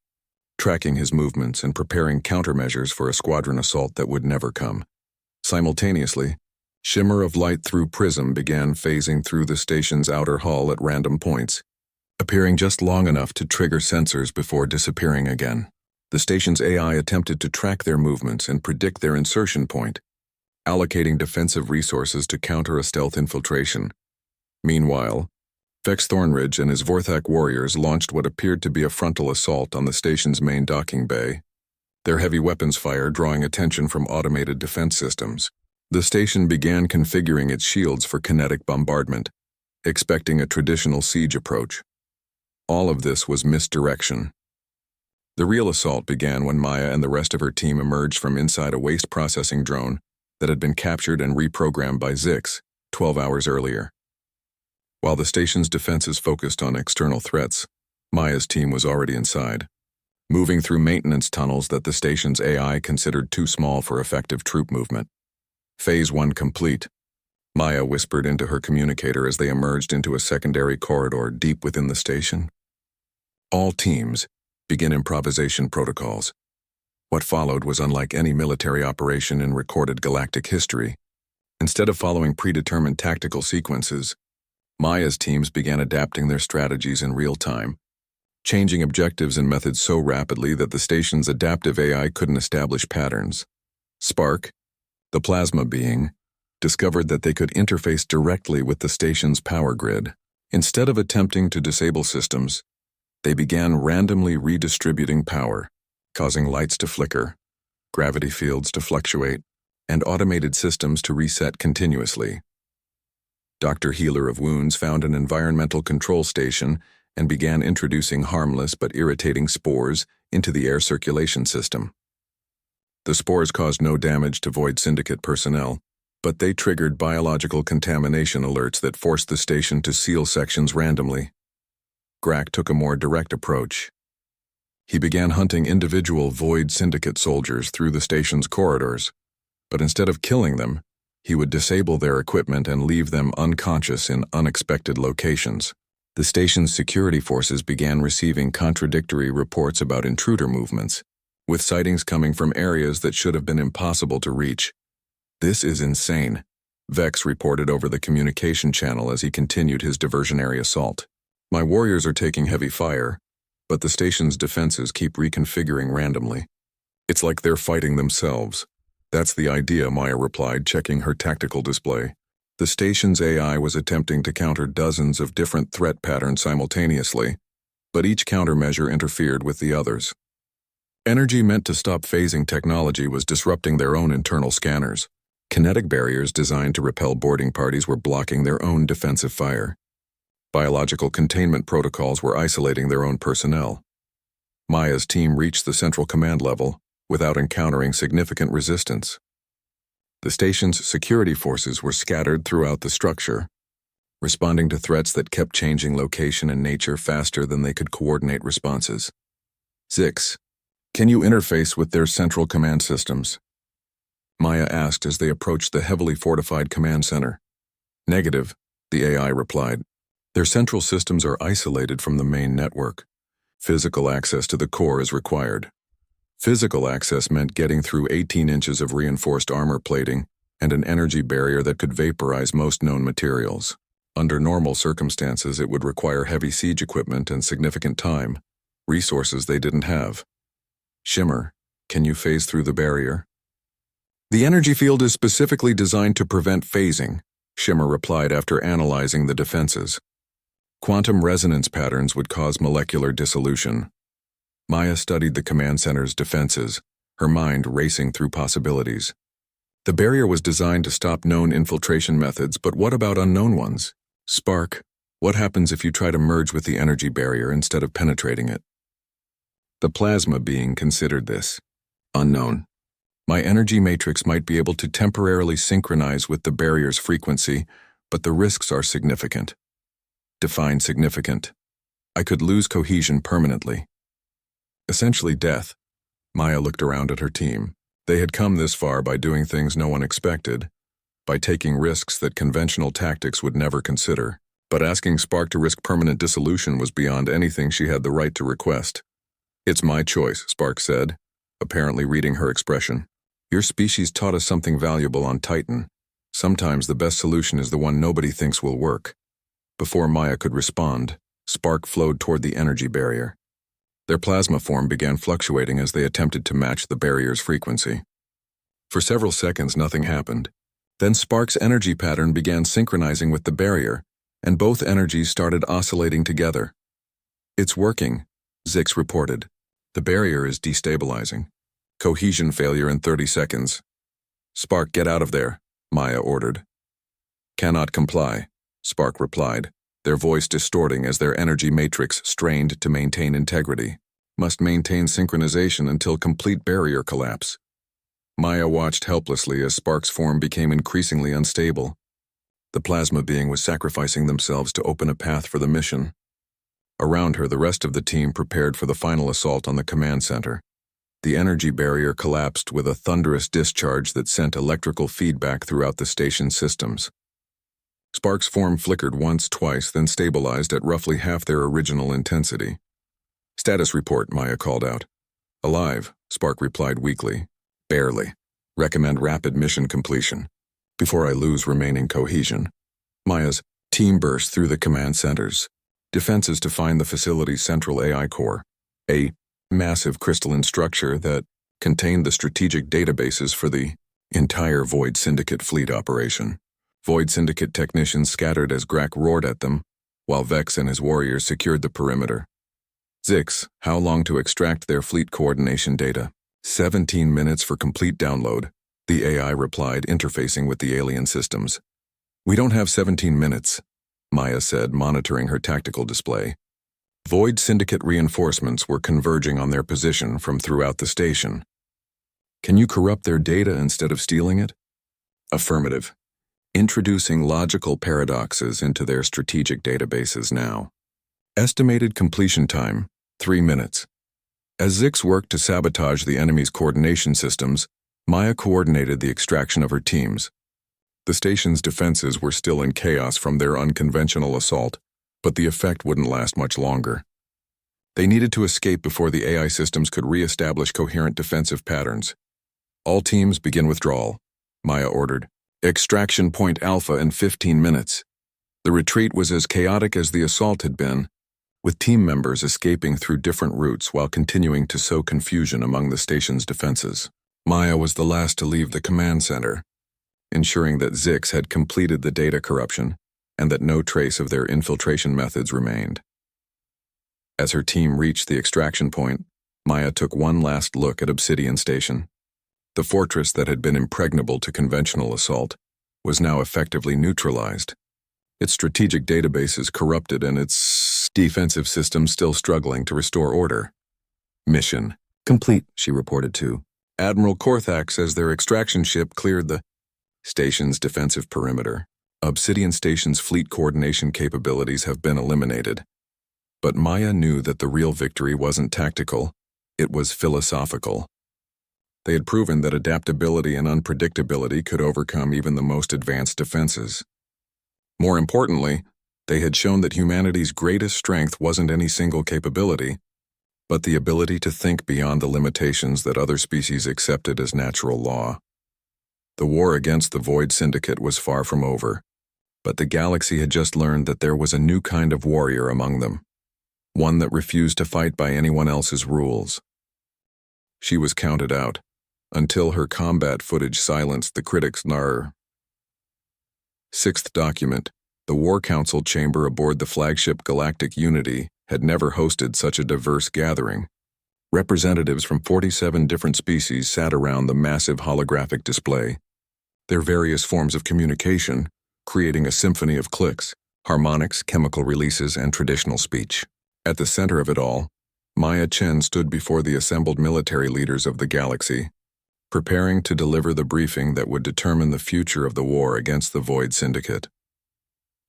[SPEAKER 1] tracking his movements and preparing countermeasures for a squadron assault that would never come. Simultaneously, shimmer of light through prism began phasing through the station's outer hull at random points, appearing just long enough to trigger sensors before disappearing again. The station's AI attempted to track their movements and predict their insertion point, allocating defensive resources to counter a stealth infiltration. Meanwhile, Vex Thornridge and his Vorthak warriors launched what appeared to be a frontal assault on the station's main docking bay, their heavy weapons fire drawing attention from automated defense systems. The station began configuring its shields for kinetic bombardment, expecting a traditional siege approach. All of this was misdirection. The real assault began when Maya and the rest of her team emerged from inside a waste processing drone that had been captured and reprogrammed by Zix 12 hours earlier. While the station's defenses focused on external threats, Maya's team was already inside, moving through maintenance tunnels that the station's AI considered too small for effective troop movement. Phase 1 complete, Maya whispered into her communicator as they emerged into a secondary corridor deep within the station. All teams, begin improvisation protocols. What followed was unlike any military operation in recorded galactic history. Instead of following predetermined tactical sequences, Maya's teams began adapting their strategies in real time, changing objectives and methods so rapidly that the station's adaptive AI couldn't establish patterns. Spark, the plasma being, discovered that they could interface directly with the station's power grid. Instead of attempting to disable systems, they began randomly redistributing power, causing lights to flicker, gravity fields to fluctuate, and automated systems to reset continuously. Dr. Healer of Wounds found an environmental control station and began introducing harmless but irritating spores into the air circulation system. The spores caused no damage to Void Syndicate personnel, but they triggered biological contamination alerts that forced the station to seal sections randomly. Grak took a more direct approach. He began hunting individual Void Syndicate soldiers through the station's corridors, but instead of killing them, he would disable their equipment and leave them unconscious in unexpected locations. The station's security forces began receiving contradictory reports about intruder movements, with sightings coming from areas that should have been impossible to reach. "This is insane," Vex reported over the communication channel as he continued his diversionary assault. "My warriors are taking heavy fire, but the station's defenses keep reconfiguring randomly. It's like they're fighting themselves." "That's the idea," Maya replied, checking her tactical display. The station's AI was attempting to counter dozens of different threat patterns simultaneously, but each countermeasure interfered with the others. Energy meant to stop phasing technology was disrupting their own internal scanners. Kinetic barriers designed to repel boarding parties were blocking their own defensive fire. Biological containment protocols were isolating their own personnel. Maya's team reached the central command level without encountering significant resistance. The station's security forces were scattered throughout the structure, responding to threats that kept changing location and nature faster than they could coordinate responses. Zix, can you interface with their central command systems? Maya asked as they approached the heavily fortified command center. Negative, the AI replied. Their central systems are isolated from the main network. Physical access to the core is required. Physical access meant getting through 18 inches of reinforced armor plating and an energy barrier that could vaporize most known materials. Under normal circumstances, it would require heavy siege equipment and significant time, resources they didn't have. Shimmer, can you phase through the barrier? The energy field is specifically designed to prevent phasing, Shimmer replied after analyzing the defenses. Quantum resonance patterns would cause molecular dissolution. Maya studied the command center's defenses, her mind racing through possibilities. The barrier was designed to stop known infiltration methods, but what about unknown ones? Spark, what happens if you try to merge with the energy barrier instead of penetrating it? The plasma being considered this. Unknown. My energy matrix might be able to temporarily synchronize with the barrier's frequency, but the risks are significant. Define significant. I could lose cohesion permanently. Essentially death. Maya looked around at her team. They had come this far by doing things no one expected, by taking risks that conventional tactics would never consider. But asking Spark to risk permanent dissolution was beyond anything she had the right to request. It's my choice, Spark said, apparently reading her expression. Your species taught us something valuable on Titan. Sometimes the best solution is the one nobody thinks will work. Before Maya could respond, Spark flowed toward the energy barrier. Their plasma form began fluctuating as they attempted to match the barrier's frequency. For several seconds, nothing happened. Then Spark's energy pattern began synchronizing with the barrier, and both energies started oscillating together. It's working, Zix reported. The barrier is destabilizing. Cohesion failure in 30 seconds. Spark, get out of there, Maya ordered. Cannot comply, Spark replied, their voice distorting as their energy matrix strained to maintain integrity. Must maintain synchronization until complete barrier collapse. Maya watched helplessly as Spark's form became increasingly unstable. The plasma being was sacrificing themselves to open a path for the mission. Around her, the rest of the team prepared for the final assault on the command center. The energy barrier collapsed with a thunderous discharge that sent electrical feedback throughout the station's systems. Spark's form flickered once, twice, then stabilized at roughly half their original intensity. Status report, Maya called out. Alive, Spark replied weakly. Barely. Recommend rapid mission completion. Before I lose remaining cohesion. Maya's team burst through the command centers. Defenses to find the facility's central AI core. A massive crystalline structure that contained the strategic databases for the entire Void Syndicate fleet operation. Void Syndicate technicians scattered as Grak roared at them, while Vex and his warriors secured the perimeter. Zix, how long to extract their fleet coordination data? 17 minutes for complete download, the AI replied, interfacing with the alien systems. We don't have 17 minutes, Maya said, monitoring her tactical display. Void Syndicate reinforcements were converging on their position from throughout the station. Can you corrupt their data instead of stealing it? Affirmative. Introducing logical paradoxes into their strategic databases now. Estimated completion time, 3 minutes. As Zix worked to sabotage the enemy's coordination systems, Maya coordinated the extraction of her teams. The station's defenses were still in chaos from their unconventional assault, but the effect wouldn't last much longer. They needed to escape before the AI systems could re-establish coherent defensive patterns. All teams begin withdrawal, Maya ordered. Extraction point Alpha in 15 minutes. The retreat was as chaotic as the assault had been, with team members escaping through different routes while continuing to sow confusion among the station's defenses. Maya was the last to leave the command center, ensuring that Zix had completed the data corruption and that no trace of their infiltration methods remained. As her team reached the extraction point, Maya took one last look at Obsidian Station. The fortress that had been impregnable to conventional assault was now effectively neutralized, its strategic databases corrupted and its defensive systems still struggling to restore order. Mission complete, she reported to Admiral Korthax as their extraction ship cleared the station's defensive perimeter. Obsidian Station's fleet coordination capabilities have been eliminated. But Maya knew that the real victory wasn't tactical, it was philosophical. They had proven that adaptability and unpredictability could overcome even the most advanced defenses. More importantly, they had shown that humanity's greatest strength wasn't any single capability, but the ability to think beyond the limitations that other species accepted as natural law. The war against the Void Syndicate was far from over, but the galaxy had just learned that there was a new kind of warrior among them, one that refused to fight by anyone else's rules. She was counted out, until her combat footage silenced the critics' nar. Sixth document, the War Council chamber aboard the flagship Galactic Unity had never hosted such a diverse gathering. Representatives from 47 different species sat around the massive holographic display, their various forms of communication creating a symphony of clicks, harmonics, chemical releases, and traditional speech. At the center of it all, Maya Chen stood before the assembled military leaders of the galaxy, preparing to deliver the briefing that would determine the future of the war against the Void Syndicate.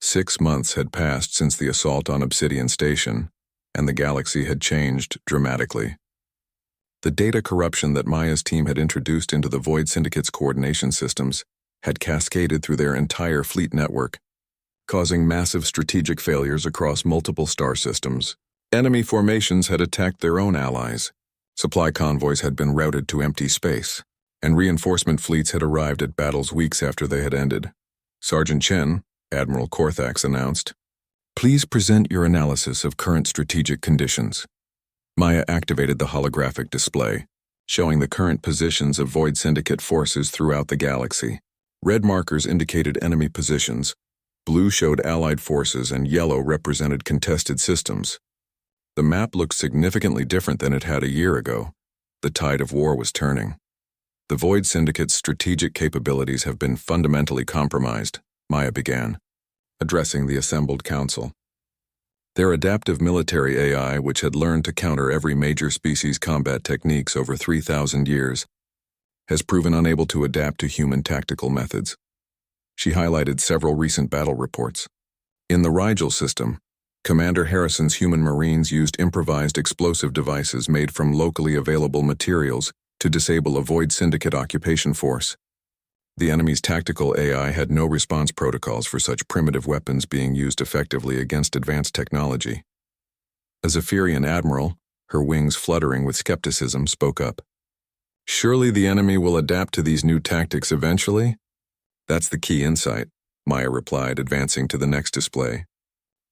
[SPEAKER 1] 6 months had passed since the assault on Obsidian Station, and the galaxy had changed dramatically. The data corruption that Maya's team had introduced into the Void Syndicate's coordination systems had cascaded through their entire fleet network, causing massive strategic failures across multiple star systems. Enemy formations had attacked their own allies, supply convoys had been routed to empty space, and reinforcement fleets had arrived at battles weeks after they had ended. Sergeant Chen, Admiral Korthax announced, "Please present your analysis of current strategic conditions." Maya activated the holographic display, showing the current positions of Void Syndicate forces throughout the galaxy. Red markers indicated enemy positions, blue showed allied forces, and yellow represented contested systems. The map looked significantly different than it had a year ago. The tide of war was turning. The Void Syndicate's strategic capabilities have been fundamentally compromised, Maya began, addressing the assembled council. Their adaptive military AI, which had learned to counter every major species' combat techniques over 3,000 years, has proven unable to adapt to human tactical methods. She highlighted several recent battle reports. In the Rigel system, Commander Harrison's human Marines used improvised explosive devices made from locally available materials to disable a Void Syndicate occupation force. The enemy's tactical AI had no response protocols for such primitive weapons being used effectively against advanced technology. A Zephyrian admiral, her wings fluttering with skepticism, spoke up. "Surely the enemy will adapt to these new tactics eventually?" "That's the key insight," Maya replied, advancing to the next display.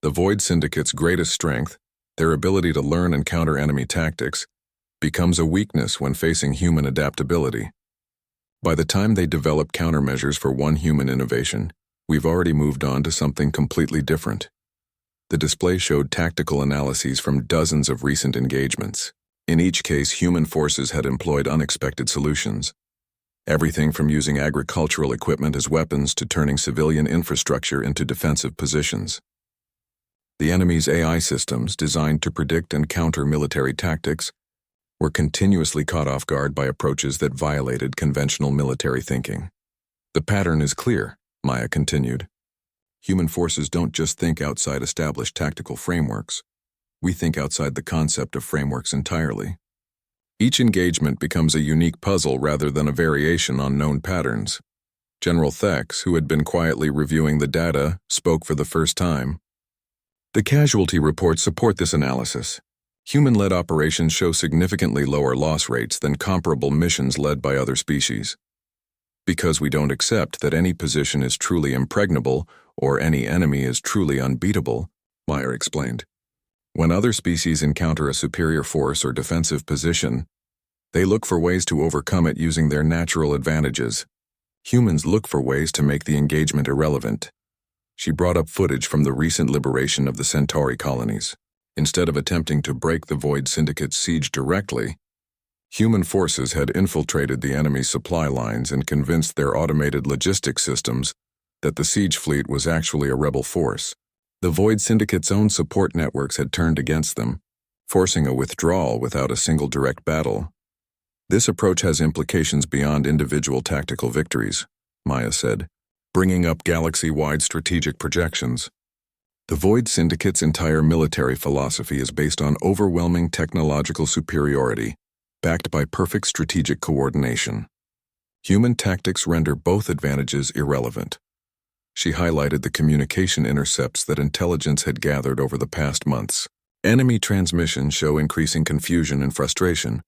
[SPEAKER 1] The Void Syndicate's greatest strength, their ability to learn and counter enemy tactics, becomes a weakness when facing human adaptability. By the time they develop countermeasures for one human innovation, we've already moved on to something completely different. The display showed tactical analyses from dozens of recent engagements. In each case, human forces had employed unexpected solutions. Everything from using agricultural equipment as weapons to turning civilian infrastructure into defensive positions. The enemy's AI systems, designed to predict and counter military tactics, were continuously caught off guard by approaches that violated conventional military thinking. "The pattern is clear," Maya continued. "Human forces don't just think outside established tactical frameworks. We think outside the concept of frameworks entirely. Each engagement becomes a unique puzzle rather than a variation on known patterns." General Thex, who had been quietly reviewing the data, spoke for the first time. "The casualty reports support this analysis. Human-led operations show significantly lower loss rates than comparable missions led by other species. Because we don't accept that any position is truly impregnable or any enemy is truly unbeatable," Meyer explained. "When other species encounter a superior force or defensive position, they look for ways to overcome it using their natural advantages. Humans look for ways to make the engagement irrelevant." She brought up footage from the recent liberation of the Centauri colonies. Instead of attempting to break the Void Syndicate's siege directly, human forces had infiltrated the enemy's supply lines and convinced their automated logistics systems that the siege fleet was actually a rebel force. The Void Syndicate's own support networks had turned against them, forcing a withdrawal without a single direct battle. This approach has implications beyond individual tactical victories, Maya said, bringing up galaxy-wide strategic projections. The Void Syndicate's entire military philosophy is based on overwhelming technological superiority, backed by perfect strategic coordination. Human tactics render both advantages irrelevant. She highlighted the communication intercepts that intelligence had gathered over the past months. Enemy transmissions show increasing confusion and frustration.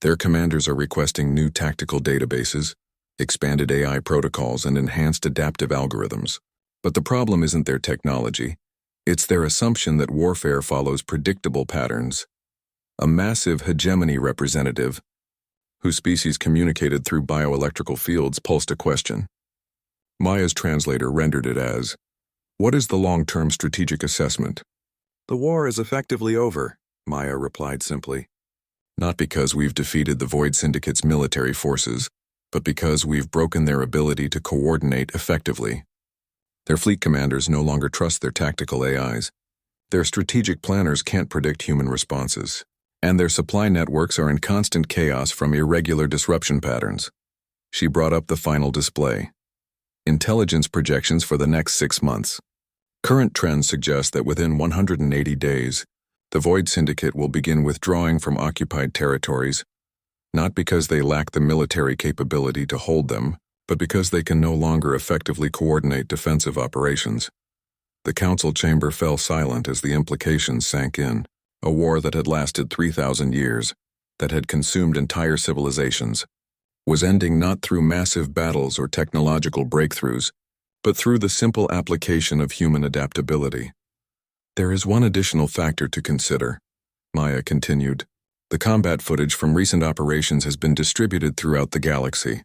[SPEAKER 1] Their commanders are requesting new tactical databases, expanded AI protocols, and enhanced adaptive algorithms. But the problem isn't their technology. It's their assumption that warfare follows predictable patterns. A massive hegemony representative, whose species communicated through bioelectrical fields, pulsed a question. Maya's translator rendered it as, "What is the long-term strategic assessment?" "The war is effectively over," Maya replied simply. "Not because we've defeated the Void Syndicate's military forces, but because we've broken their ability to coordinate effectively. Their fleet commanders no longer trust their tactical AIs. Their strategic planners can't predict human responses. And their supply networks are in constant chaos from irregular disruption patterns." She brought up the final display. Intelligence projections for the next 6 months. Current trends suggest that within 180 days, the Void Syndicate will begin withdrawing from occupied territories, not because they lack the military capability to hold them, but because they can no longer effectively coordinate defensive operations. The council chamber fell silent as the implications sank in. A war that had lasted 3,000 years, that had consumed entire civilizations, was ending not through massive battles or technological breakthroughs, but through the simple application of human adaptability. "There is one additional factor to consider," Maya continued. "The combat footage from recent operations has been distributed throughout the galaxy.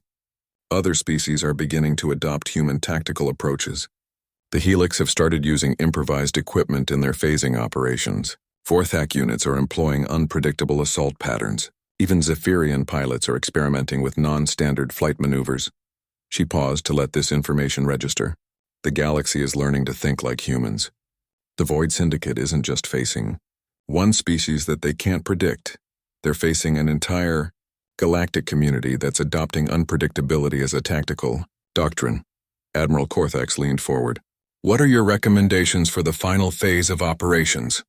[SPEAKER 1] Other species are beginning to adopt human tactical approaches. The Helix have started using improvised equipment in their phasing operations. Fourth-hack units are employing unpredictable assault patterns. Even Zephyrian pilots are experimenting with non-standard flight maneuvers." She paused to let this information register. The galaxy is learning to think like humans. The Void Syndicate isn't just facing one species that they can't predict. They're facing an entire galactic community that's adopting unpredictability as a tactical doctrine. Admiral Korthax leaned forward. "What are your recommendations for the final phase of operations?"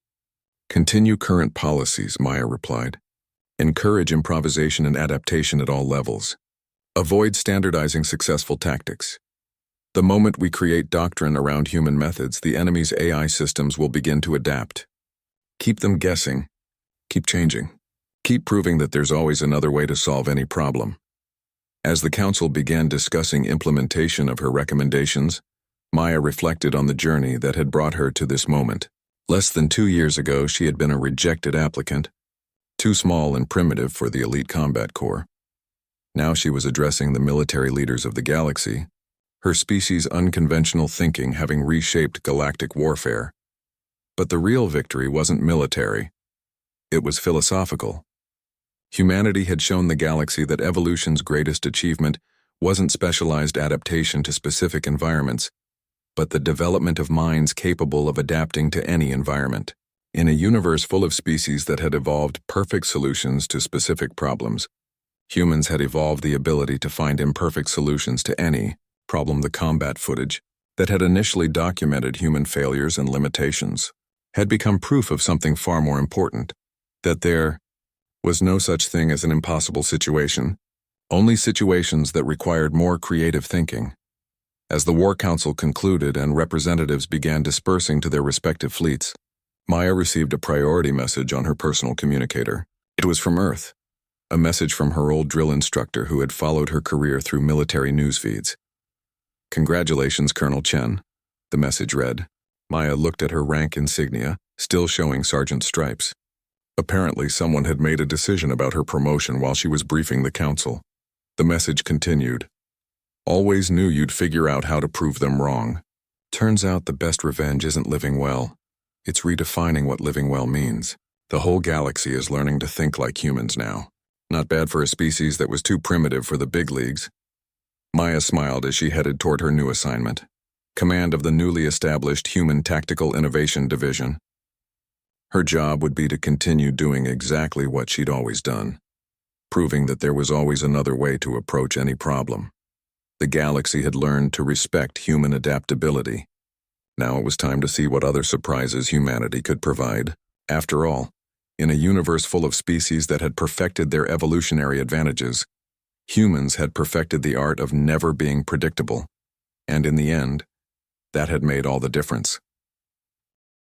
[SPEAKER 1] "Continue current policies," Maya replied. "Encourage improvisation and adaptation at all levels. Avoid standardizing successful tactics. The moment we create doctrine around human methods, the enemy's AI systems will begin to adapt. Keep them guessing. Keep changing. Keep proving that there's always another way to solve any problem." As the council began discussing implementation of her recommendations, Maya reflected on the journey that had brought her to this moment. Less than 2 years ago, she had been a rejected applicant, too small and primitive for the elite combat corps. Now she was addressing the military leaders of the galaxy, her species' unconventional thinking having reshaped galactic warfare. But the real victory wasn't military. It was philosophical. Humanity had shown the galaxy that evolution's greatest achievement wasn't specialized adaptation to specific environments, but the development of minds capable of adapting to any environment. In a universe full of species that had evolved perfect solutions to specific problems, humans had evolved the ability to find imperfect solutions to any problem. The combat footage that had initially documented human failures and limitations had become proof of something far more important, that there was no such thing as an impossible situation, only situations that required more creative thinking. As the War Council concluded and representatives began dispersing to their respective fleets, Maya received a priority message on her personal communicator. It was from Earth, a message from her old drill instructor who had followed her career through military news feeds. "Congratulations, Colonel Chen," the message read. Maya looked at her rank insignia, still showing sergeant stripes. Apparently, someone had made a decision about her promotion while she was briefing the council. The message continued. "Always knew you'd figure out how to prove them wrong. Turns out the best revenge isn't living well. It's redefining what living well means. The whole galaxy is learning to think like humans now. Not bad for a species that was too primitive for the big leagues." Maya smiled as she headed toward her new assignment, command of the newly established Human Tactical Innovation Division. Her job would be to continue doing exactly what she'd always done, proving that there was always another way to approach any problem. The galaxy had learned to respect human adaptability. Now it was time to see what other surprises humanity could provide. After all, in a universe full of species that had perfected their evolutionary advantages, humans had perfected the art of never being predictable. And in the end, that had made all the difference.